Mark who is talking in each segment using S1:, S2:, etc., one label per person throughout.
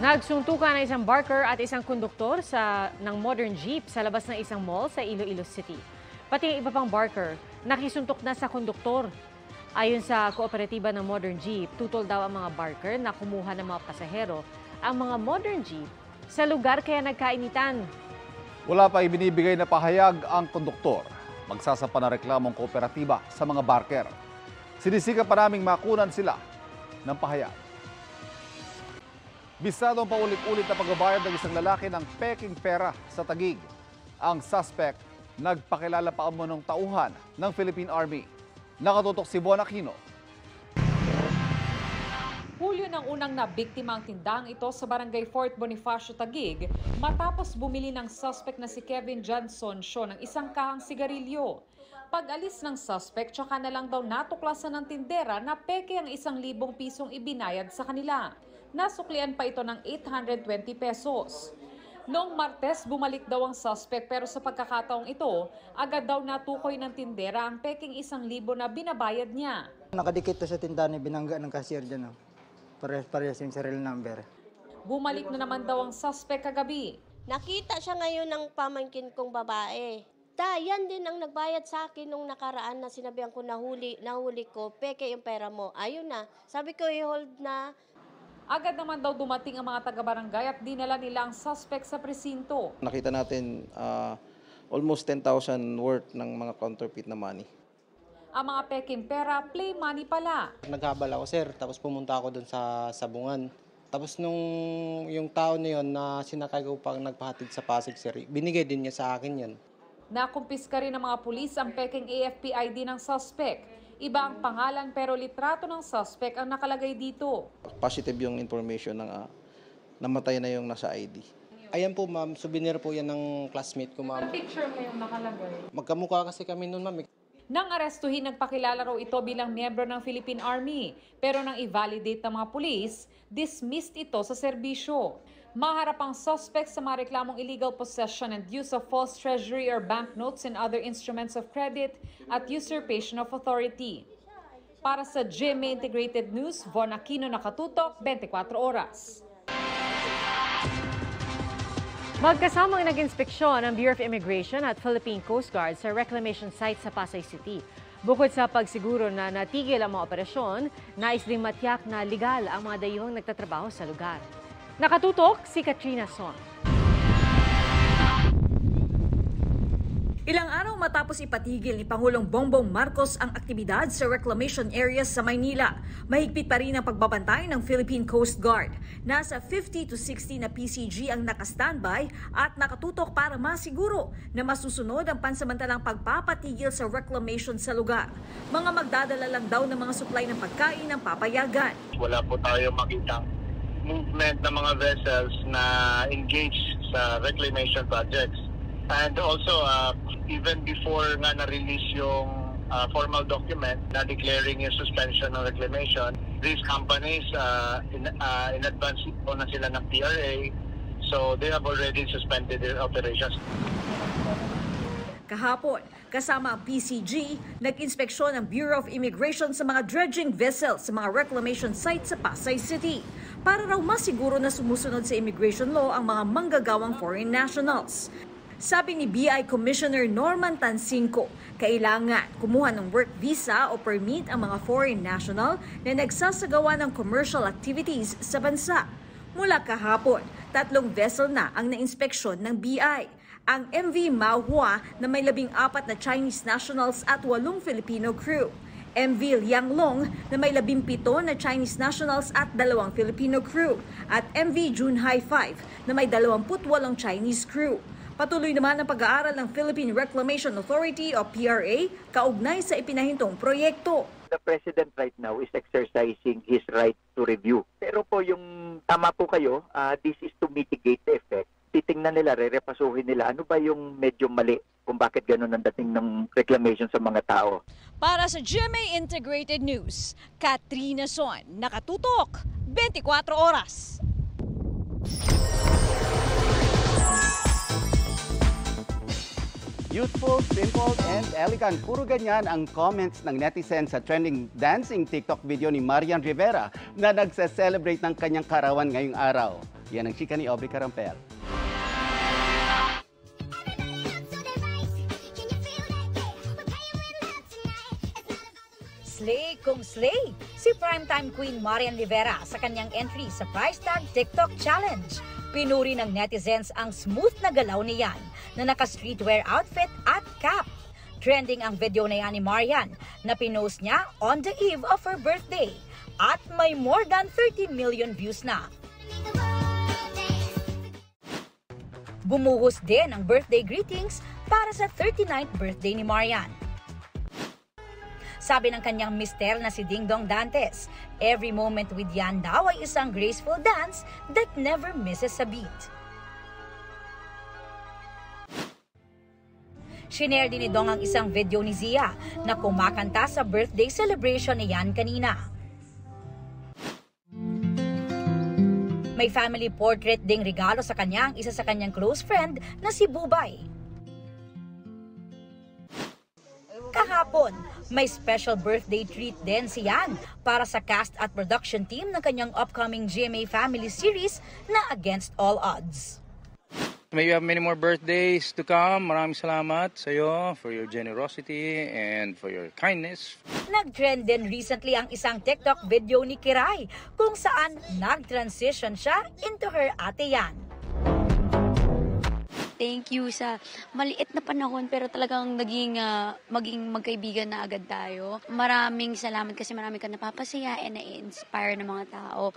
S1: Nagsuntukan ang isang barker at isang konduktor ng modern jeep sa labas ng isang mall sa Iloilo City. Pati ang iba pang barker, nakisuntok na sa konduktor. Ayon sa kooperatiba ng modern jeep, tutol daw ang mga barker na kumuha ng mga pasahero ang mga modern jeep sa lugar kaya nagkainitan.
S2: Wala pa ibinibigay na pahayag ang konduktor. Magsasampa na reklamong kooperatiba sa mga barker. Sinisika pa naming makunan sila ng pahayag. Bisadong paulit-ulit na pagbabayad ng isang lalaki ng peking pera sa Taguig. Ang suspect nagpakilala pa umunong tauhan ng Philippine Army. Nakatutok si Bon Aquino.
S3: Hulyo ng unang nabiktima ang tindahang ito sa Barangay Fort Bonifacio, Taguig matapos bumili ng suspect na si Kevin Johnson Shaw ng isang kahang sigarilyo. Pag-alis ng suspect, tsaka na lang daw natuklasan ng tindera na peke ang 1,000 pisong ibinayad sa kanila. Nasuklian pa ito ng 820 pesos. Noong Martes, bumalik daw ang suspect pero sa pagkakataong ito, agad daw natukoy ng tindera ang peking 1,000 na binabayad niya.
S4: Nakadikit to sa tindahan ni binangga ng cashier dyan. Parehas yung serial number.
S3: Bumalik na naman daw ang suspect kagabi.
S5: Nakita siya ngayon ng pamangkin kong babae. Yan din ang nagbayad sa akin nung nakaraan na sinabihan ko nahuli ko, peke yung pera mo. Ayun na, sabi ko i-hold na.
S3: Agad naman daw dumating ang mga taga-barangay at dinala nila ang suspect sa presinto.
S6: Nakita natin almost 10,000 worth ng mga counterfeit na money.
S3: Ang mga peking pera, play money pala.
S7: Naghabal ako, sir, tapos pumunta ako doon sa sabungan. Tapos nung yung tao na yun na sinakay ko pang nagpahatid sa Pasig, sir, binigay din niya sa akin yan.
S3: Nakumpiska rin ng mga pulis ang peking AFP ID ng suspect. Iba ang pangalan pero litrato ng suspect ang nakalagay dito.
S6: Positive yung information ng namatay na yung nasa ID.
S7: Ayan po, ma'am, souvenir po yan ng classmate ko, ma'am.
S3: Picture mo yung nakalagay.
S7: Magkamukha kasi kami noon, ma'am.
S3: Nang arestuhin, nagpakilala raw ito bilang miyembro ng Philippine Army. Pero nang i-validate ng mga pulis, dismissed ito sa serbisyo. Maharap ang suspect sa mga reklamong illegal possession and use of false treasury or banknotes and other instruments of credit at usurpation of authority. Para sa GMA Integrated News, Von Aquino, nakatutok, 24 oras.
S1: Magkasamang nag-inspeksyon ang Bureau of Immigration at Philippine Coast Guard sa reclamation site sa Pasay City. Bukod sa pagsiguro na natigil ang mga operasyon, nais ding matiyak na legal ang mga dayuhang nagtatrabaho sa lugar. Nakatutok si Katrina Son.
S8: Ilang araw matapos ipatigil ni Pangulong Bongbong Marcos ang aktibidad sa reclamation areas sa Maynila, mahigpit pa rin ang pagbabantay ng Philippine Coast Guard. Nasa 50 to 60 na PCG ang nakastandby at nakatutok para masiguro na masusunod ang pansamantalang pagpapatigil sa reclamation sa lugar. Mga magdadala lang daw ng mga supply ng pagkain ang papayagan.
S9: Wala po tayo makitang movement ng mga vessels na engaged sa reclamation projects. And also, even before nga na-release yung formal document na declaring yung suspension ng reclamation, these companies, in advance po na sila ng PRA, so they have already suspended their operations.
S8: Kahapon, kasama ang PCG, nag-inspeksyon ang Bureau of Immigration sa mga dredging vessels sa mga reclamation sites sa Pasay City para raw masiguro na sumusunod sa immigration law ang mga manggagawang foreign nationals. Sabi ni BI Commissioner Norman Tansinco, kailangan kumuha ng work visa o permit ang mga foreign national na nagsasagawa ng commercial activities sa bansa. Mula kahapon, 3 vessel na ang nainspeksyon ng BI. Ang MV Mahua na may 14 na Chinese nationals at 8 Filipino crew. MV Lianglong na may 17 na Chinese nationals at 2 Filipino crew. At MV Junhai 5 na may 28 Chinese crew. Patuloy naman ang pag-aaral ng Philippine Reclamation Authority o PRA kaugnay sa ipinahintong proyekto.
S10: The President right now is exercising his right to review. Pero po yung tama po kayo, this is to mitigate the effect. Titingnan nila, repasuhin nila ano ba yung medyo mali kung bakit ganun ang dating ng reclamation sa mga tao.
S8: Para sa GMA Integrated News, Katrina Son, nakatutok, 24 oras.
S11: Youthful, simple, and elegant. Puro ganyan ang comments ng netizens sa trending dancing TikTok video ni Marian Rivera na nagse-celebrate ng kanyang karawan ngayong araw. Yan ang chika ni Aubrey Carampel.
S12: Slay kung slay si primetime queen Marian Rivera sa kanyang entry sa Price Tag TikTok Challenge. Pinuri ng netizens ang smooth na galaw niyan na naka-streetwear outfit at cap. Trending ang video na yan ni Marian na pinost niya on the eve of her birthday at may more than 30 million views na. Bumuhos din ang birthday greetings para sa 39th birthday ni Marian. Sabi ng kanyang mister na si Ding Dong Dantes, every moment with Yan daw ay isang graceful dance that never misses a beat. Shinare din ni Dong ang isang video ni Zia na kumakanta sa birthday celebration ni Yan kanina. May family portrait ding regalo sa kanya ang isa sa kanyang close friend na si Bubay. Kahapon, may special birthday treat din si Yan para sa cast at production team ng kanyang upcoming GMA Family series na Against All Odds.
S13: May you have many more birthdays to come. Maraming salamat sa iyo for your generosity and for your kindness.
S12: Nag-trend din recently ang isang TikTok video ni Kiray kung saan nag-transition siya into her ate Yan.
S14: Thank you sa maliit na panahon pero talagang maging magkaibigan na agad tayo. Maraming salamat kasi marami ka napapasaya and na-inspire ng mga tao.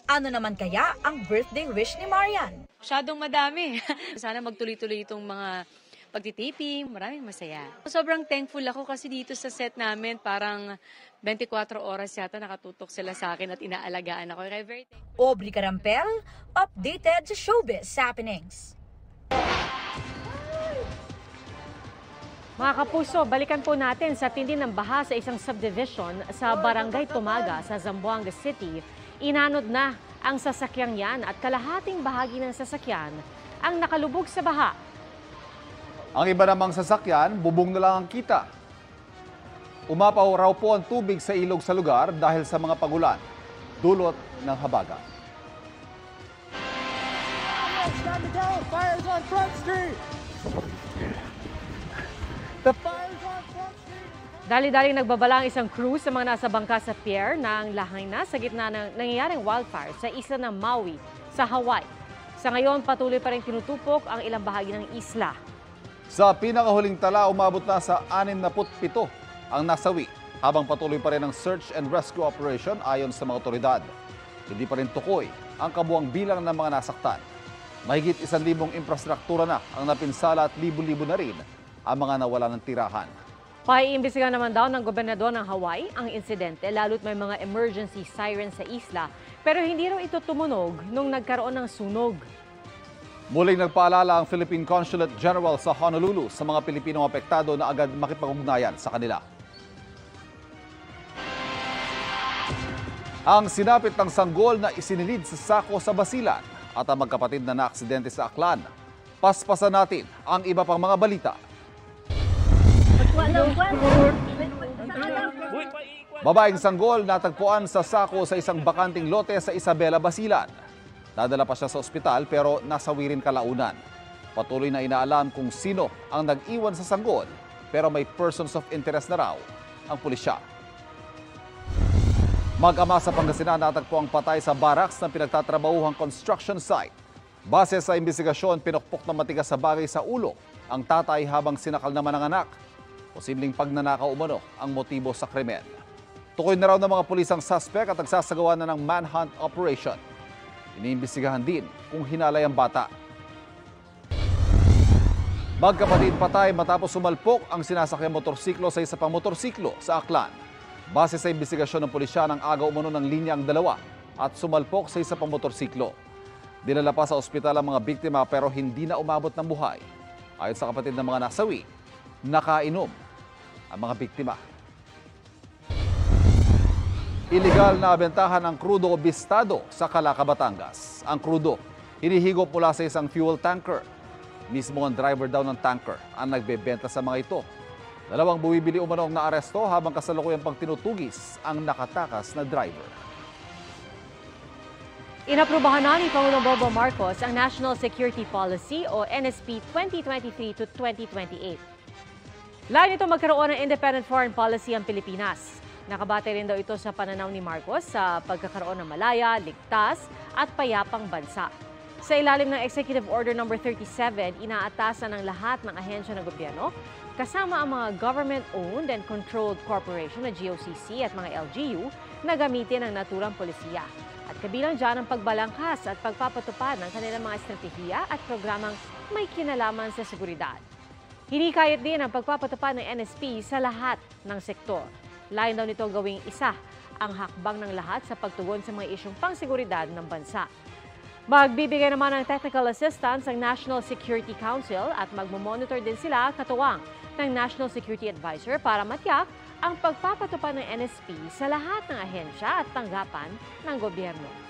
S12: Ano naman kaya ang birthday wish ni Marian?
S15: Masyadong madami. Sana magtuloy-tuloy itong mga pagtitiping, maraming masaya. Sobrang thankful ako kasi dito sa set namin parang 24 oras yata nakatutok sila sa akin at inaalagaan ako. Kaya very thankful.
S12: Aubrey Carampel, updated sa showbiz happenings.
S1: Mga kapuso, balikan po natin sa tindi ng baha sa isang subdivision sa Barangay Tumaga sa Zamboanga City. Inanod na ang sasakyang yan at kalahating bahagi ng sasakyan ang nakalubog sa baha.
S2: Ang iba namang sasakyan, bubong na lang ang kita. Umapaw raw po ang tubig sa ilog sa lugar dahil sa mga pagulan, dulot ng habagat.
S16: Fire's on Front Street! The fire's on Front Street!
S1: Dali-dali nagbabala ang isang crew sa mga nasa bangka sa pier na ang lahaina sa gitna ng nangyayaring wildfire sa isla ng Maui sa Hawaii. Sa ngayon, patuloy pa rin tinutupok ang ilang bahagi ng isla.
S2: Sa pinakahuling tala, umabot na sa 67 ang nasawi, habang patuloy pa rin ang search and rescue operation ayon sa mga otoridad. Hindi pa rin tukoy ang kabuang bilang ng mga nasaktan. Mahigit 1,000 infrastruktura na ang napinsala at libo-libo na rin ang mga nawala ng tirahan.
S1: Paiimbestigahan naman daw ng gobernador ng Hawaii ang insidente, lalo't may mga emergency siren sa isla, pero hindi raw ito tumunog nung nagkaroon ng sunog.
S2: Muling nagpaalala ang Philippine Consulate General sa Honolulu sa mga Pilipinong apektado na agad makipag-ugnayan sa kanila. Ang sinapit ng sanggol na isinilid sa sako sa Basilan at ang magkapatid na naaksidente sa Aklan. Paspasan natin ang iba pang mga balita. Babaeng sanggol natagpuan sa sako sa isang bakanting lote sa Isabela, Basilan. Nadala pa siya sa ospital pero nasawi rin kalaunan. Patuloy na inaalam kung sino ang nag-iwan sa sanggol pero may persons of interest na raw ang pulisya. Mag-ama sa Pangasinan natagpo ang patay sa barracks ng pinagtatrabahuhang construction site. Base sa investigasyon, pinukpok na matigas sa bagay sa ulo ang tatay habang sinakal naman ang anak. Posibleng pagnanakaw umano ang motibo sa krimen. Tukoy na raw ng mga pulis ang suspect at nagsasagawa na ng manhunt operation. Iniimbestigahan din kung hinalay ang bata. Magkapatid patay matapos sumalpok ang sinasakyang motorsiklo sa isa pang motorsiklo sa Aklan. Base sa investigasyon ng pulisya, ng aga umano ng linya ang dalawa at sumalpok sa isa pang motorsiklo. Dinala pa sa ospital ang mga biktima pero hindi na umabot ng buhay. Ayon sa kapatid ng mga nasawi, nakainom ang mga biktima. Iligal na abentahan ang krudo o bistado sa Calaca, Batangas. Ang krudo hinihigop mula sa isang fuel tanker. Mismo ang driver daw ng tanker ang nagbebenta sa mga ito. Dalawang buwibili umano ang naaresto habang kasalukuyang pang tinutugis ang nakatakas na driver.
S1: Inaprubahan na ni Pangulong Bongbong Marcos ang National Security Policy o NSP 2023 to 2028. Layo nito magkaroon ng independent foreign policy ang Pilipinas. Nakabate rin daw ito sa pananaw ni Marcos sa pagkakaroon ng malaya, ligtas at payapang bansa. Sa ilalim ng Executive Order No. 37, inaatasan ng lahat ng ahensya ng gobyerno, kasama ang mga government-owned and controlled corporation na GOCC at mga LGU na gamitin ang naturang polisiya. At kabilang dyan ang pagbalangkas at pagpapatupad ng kanilang mga estratehiya at programang may kinalaman sa seguridad. Hinikayat din ang pagpapatupad ng NSP sa lahat ng sektor. Layon daw nito gawing isa ang hakbang ng lahat sa pagtugon sa mga isyong pangseguridad ng bansa. Magbibigay naman ng technical assistance ang National Security Council at magmomonitor din sila katuwang ng National Security Advisor para matiyak ang pagpapatupad ng NSP sa lahat ng ahensya at tanggapan ng gobyerno.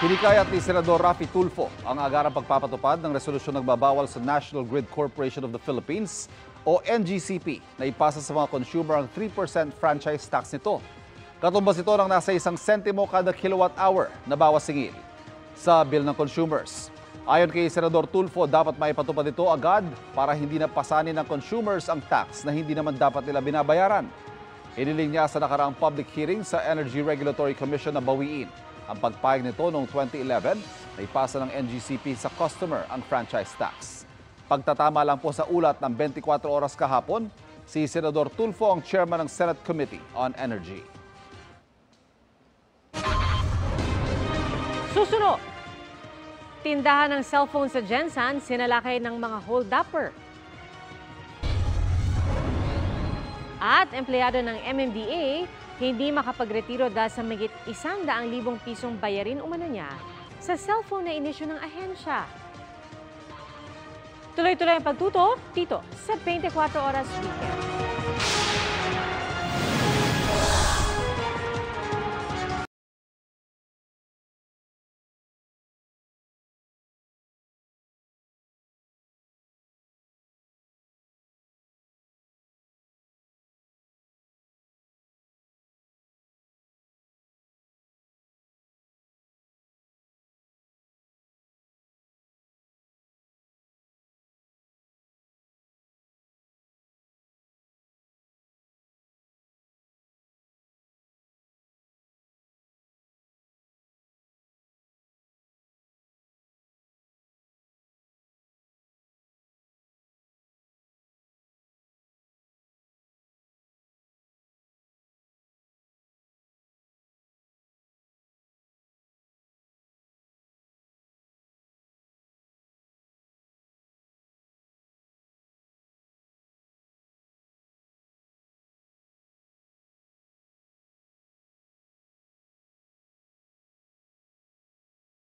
S2: Hinikayat ni Senador Raffy Tulfo ang agarang pagpapatupad ng resolusyon nagbabawal sa National Grid Corporation of the Philippines o NGCP na ipasa sa mga consumer ang 3% franchise tax nito. Katumbas ito ng nasa 1 sentimo kada kilowatt-hour na bawas singil sa bill ng consumers. Ayon kay Senador Tulfo, dapat maipatupad ito agad para hindi na pasanin ng consumers ang tax na hindi naman dapat nila binabayaran. Iniling niya sa nakaraang public hearing sa Energy Regulatory Commission na bawiin ang pagpayag nito noong 2011 na ipasa ng NGCP sa customer ang franchise tax. Pagtatama lang po sa ulat ng 24 oras kahapon, si Senador Tulfo ang chairman ng Senate Committee on Energy.
S1: Susunod, tindahan ng cellphone sa Gensan sinalakay ng mga hold-upper. At empleyado ng MMDA hindi makapagretiro dahil sa mahigit 100,000 pisong bayarin umano niya sa cellphone na inisyu ng ahensya. Tuloy-tuloy ang pagtuto dito sa 24 Oras Weekend.